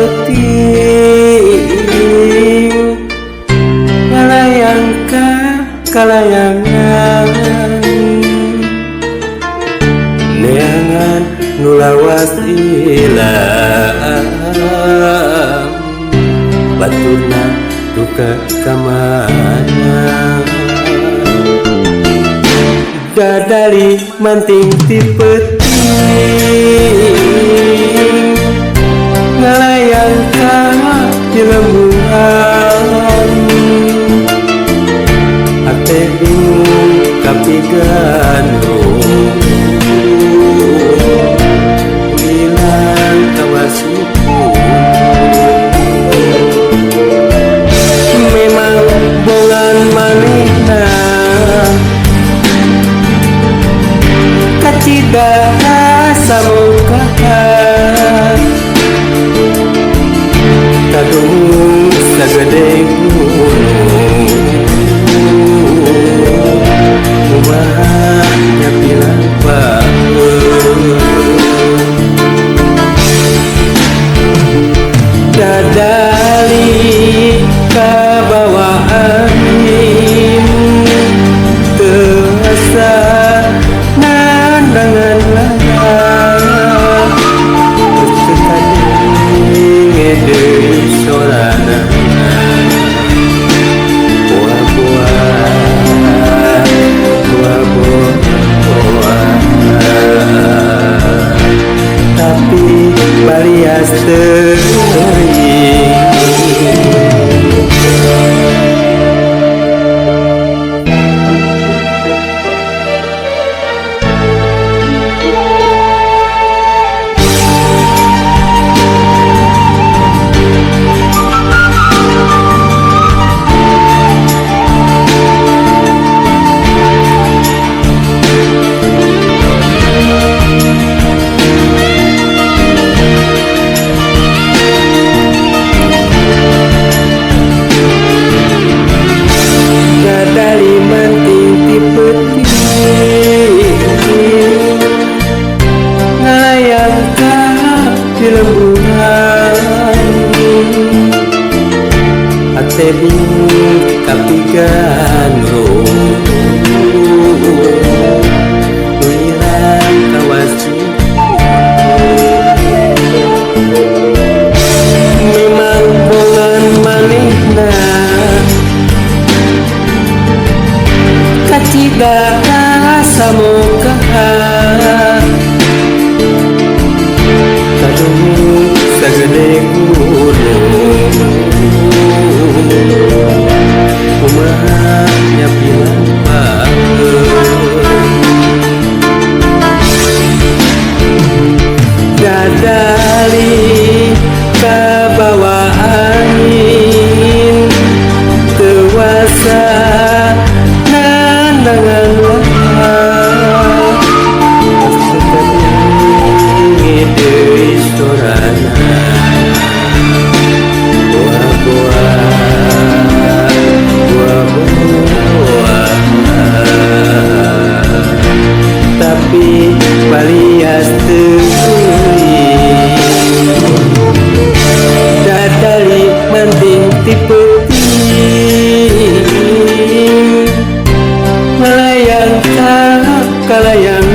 peting ngalayang kalayangan neangan nulawas ilang baturna duka kamana dadali manting ti peting ngalayang di rembulan ate bingung kapigan hilang kawasuku memang bongan manehna kacida samukahan kadung sagede gunung umahnya bilang dadali kabawa angin terasa nandangan layar tersekading ngede solana tapi balias teuing ate bingung kapigan hilang kawasuku memang bongan manehna kacida samukahan kadung sagede gunung umahnya bilang dadali kabawa angin tewasa nandangan layar tersekading ngede sorana tapi balias teuing dadali manting ti peting ngalayang kalayangan